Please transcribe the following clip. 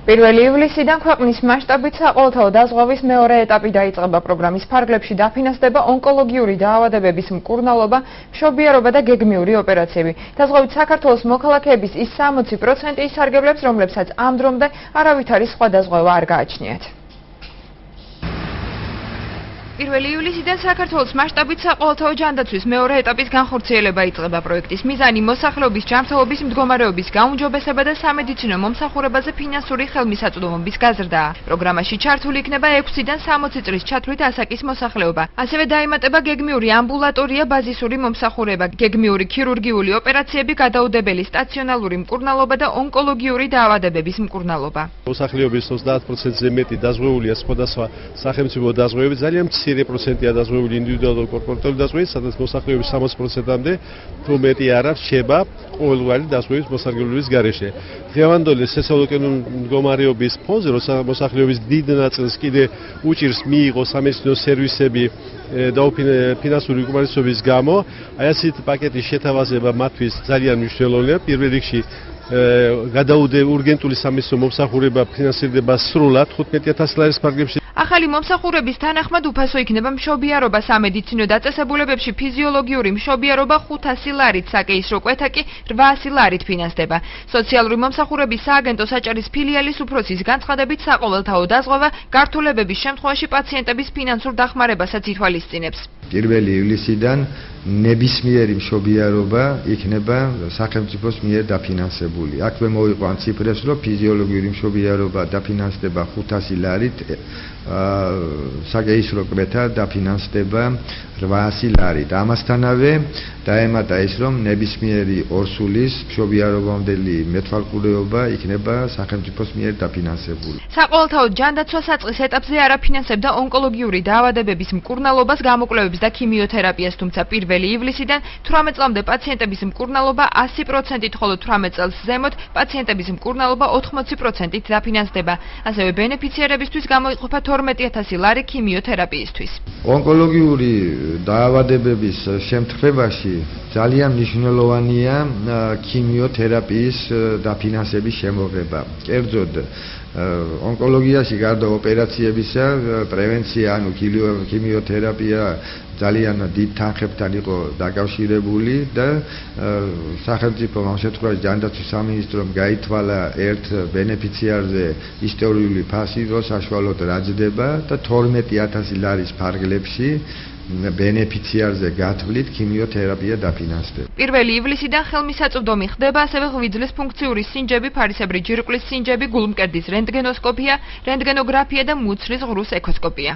პირველი ივლისიდან ქვეყნის მასშტაბით საყოველთაო დაზღვევის მეორე ეტაპი დაიწყება. პროგრამის ფარგლებში დაფინანსდება ონკოლოგიური დაავადებების მკურნალობა, მშობიარობა და გეგმიური ოპერაციები. დაზღვევით საქართველოს მოქალაქეების ის 60% ისარგებლებს, რომლებსაც ამ დრომდე არავითარი სხვა დაზღვევა არ გააჩნიათ. პირველი ივლისიდან საქართველოს მასშტაბით საყოველთაო ჯანდაცვის მეორე ეტაპის განხორციელება იწყება. პროექტის მიზანი მოსახლეობის ჯანმრთელობის მდგომარეობის გაუმჯობესება და სამედიცინო მომსახურებაზე ფინანსური ხელმისაწვდომობის გაზრდაა. პროგრამაში ჩართული იქნება 6-დან 60 წლის ჩათვლით ასაკის მოსახლეობა. ასევე დაემატება გეგმიური ამბულატორია, ბაზისური მომსახურება, გეგმიური ქირურგიული ოპერაციები, გადაუდებელი სტაციონალური მკურნალობა და ონკოლოგიური დაავადებების მკურნალობა. მოსახლეობის 30%-ზე მეტი დაზღვეულია სხვადასხვა სახელმწიფო დაზღვევები, ძალიან მცირე პროცენტია დაზღვეული ინდივიდუალური კორპორატიული დაზღვევით, სადაც მოსახლეობის 60%-მდე თუ მეტი არ რჩება ყოველგვარი დაზღვევის მოსარგებლობის გარეშე. დღევანდელი სოციალურ-ეკონომიკური მდგომარეობის ფონზე, როცა მოსახლეობის დიდ ნაწილს კიდე უჭირს მიიღოს სამედიცინო სერვისები და ფინანსური უკმარისობის გამო, აი ასეთ პაკეტის შეთავაზება მათთვის ძალიან მნიშვნელოვანია. პირველ რიგში urgentული სამედიცინო მომსახურება ფინანსირდება სრულად 15,000 ლარის ფარგლებში. ახალი მომსახურების თანახმად უფასო იქნება მშობიარობა სამედიცინო დაწესებულებებში, ფიზიოლოგიური მშობიარობა 500 ლარით, საკეისრო კვეთა კი 800 ლარით ფინანსდება. სოციალური მომსახურების სააგენტო საჭარის ფილიალის უფროსის განცხადებით საყოველთაო დაზღვევა გართულებების შემთხვევაში პაციენტების ფინანსურ დახმარებასაც ითვალისწინებს. პირველი ივლისიდან ნებისმიერი მშობიარობა იქნება სახელმწიფოს მიერ დაფინანსებული. აქვე მოვიყო ამ ციფრებს, რომ ფიზიოლოგიური მშობიარობა დაფინანსდება 500 ლარით, საკეისრო კვეთა დაფინანსდება 800 ლარით. ამასთანავე დაემატა ის, რომ ნებისმიერი ორსულის მშობიარობამდელი მეთვალყურეობა იქნება სახელმწიფოს მიერ დაფინანსებული. საყოველთაო ჯანდაცვა საწყის ეტაპზე არ აფინანსებდა ონკოლოგიური დაავადებების მკურნალობას, გამოკვლევებს და ქიმიოთერაპიას, თუმცა 1 ივლისიდან 18 წლამდე პაციენტების მკურნალობა 100%-ით, ხოლო 18 წელს ზემოთ პაციენტების მკურნალობა 80%-ით დაფინანსდება. ასევე ბენეფიციარებისთვის გამოიყოფა 12,000 ლარი ქიმიოთერაპიისთვის. ონკოლოგიური დაავადებების შემთხვევაში ძალიან მნიშვნელოვანია ქიმიოთერაპიის დაფინანსების შემოღება. კერძოდ ონკოლოგიაში გარდა ოპერაციებისა, პრევენცია, ანუ ქიმიოთერაპია ძალიან დიდ თანხებთან იყო დაკავშირებული და სახელმწიფო ამ შემთხვევაში ჯანდაცვის სამინისტრომ გაითვალა ერთ ბენეფიციარზე ისტორიული ფასი, რომ საშუალოდ რაძდება და 12,000 ლარის ფარგლებში ბენეფიციარზე გათვლით ქიმიოთერაპია დაფინანსდება. 1 ივლისიდან ხელმისაწვდომი ხდება ასევე ღვიძლის ფუნქციური სინჯები, ფარისებრი ჯირკვლის სინჯები, გულმკერდის რენტგენოსკოპია, რენტგენოგრაფია და მუცლის ღრუს ეკოსკოპია.